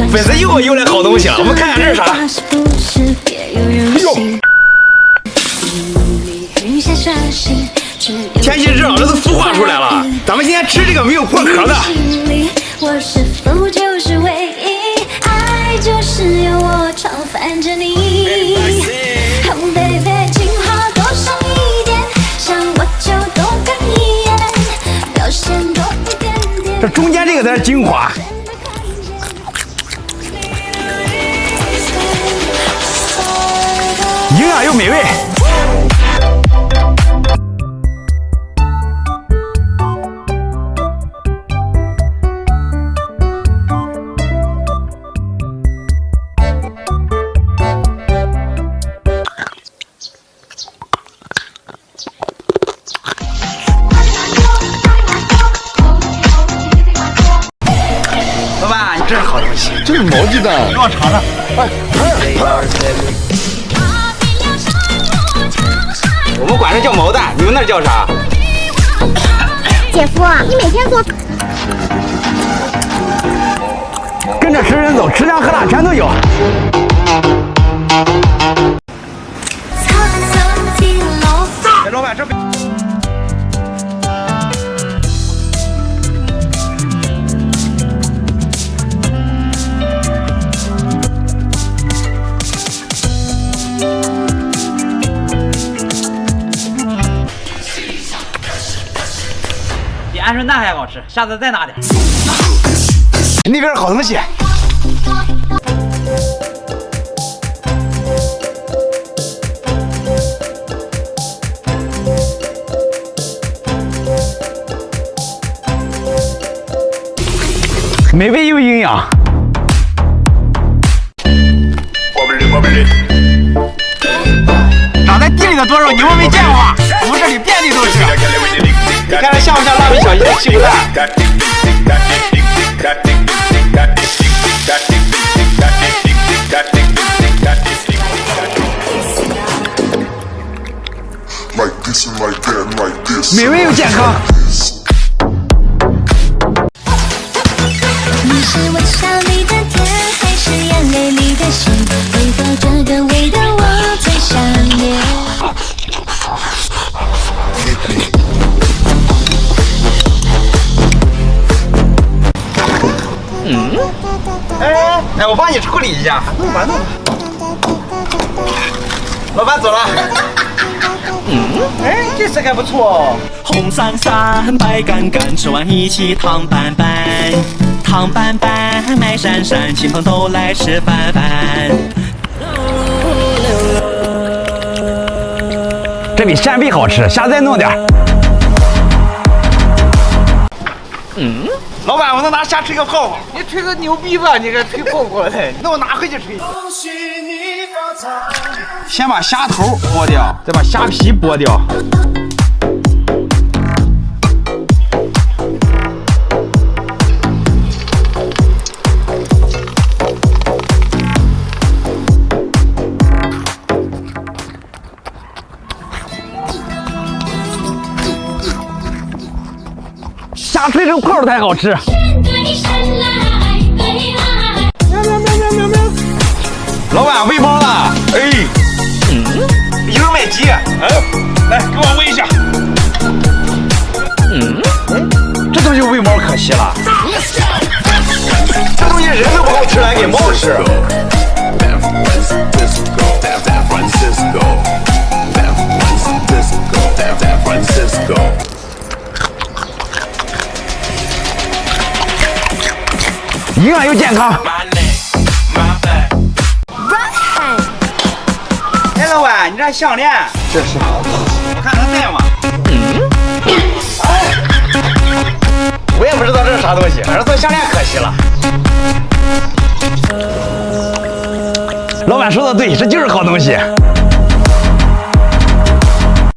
粉丝又来好东西了，我们看看这是啥？哟，天气热了，这都孵化出来了。咱们今天吃这个没有破壳的。我是否就是唯一？爱就是要我常烦着你。Oh baby， 情话多说一点，想我就多看一眼，表现多一点点。这中间这个才是精华。营养又美味。老板，你这是好东西，这是毛鸡蛋，让我尝尝。我们管这叫毛蛋，你们那叫啥？姐夫，你每天做，跟着食人走，吃香喝辣全都有。哎，老板，这边。比鹌鹑蛋还好吃，下次再拿点。那边是好东西。美味又营养。长在地里的多肉你们没见过吧？我们这里遍地都是。你看这像不像蜡笔小新的屁股蛋？美味又健康。你是微笑里的甜，还是眼泪里的咸？味道这个味道我最想念。哎，我帮你处理一下。弄吧。老板走了。哎，这次还不错哦。红伞伞，白杆杆，吃完一起烫板板。烫板板，卖闪闪，亲朋都来吃饭饭。这比扇贝好吃，下次再弄点。老板，我能拿虾吹个泡泡？你吹个牛逼吧，你这吹泡泡的，那我拿回去吹。先把虾头剥掉，再把虾皮剥掉。虾吹成泡才好吃。老板喂猫了，哎，一会儿买鸡，来给我喂一下。这东西喂猫可惜了，这东西人都不够吃，来给猫吃。营养又健康。哎，老板，你这项链，这是我看能戴吗？我也不知道这是啥东西，反正做项链可惜了。老板说的对，这就是好东西。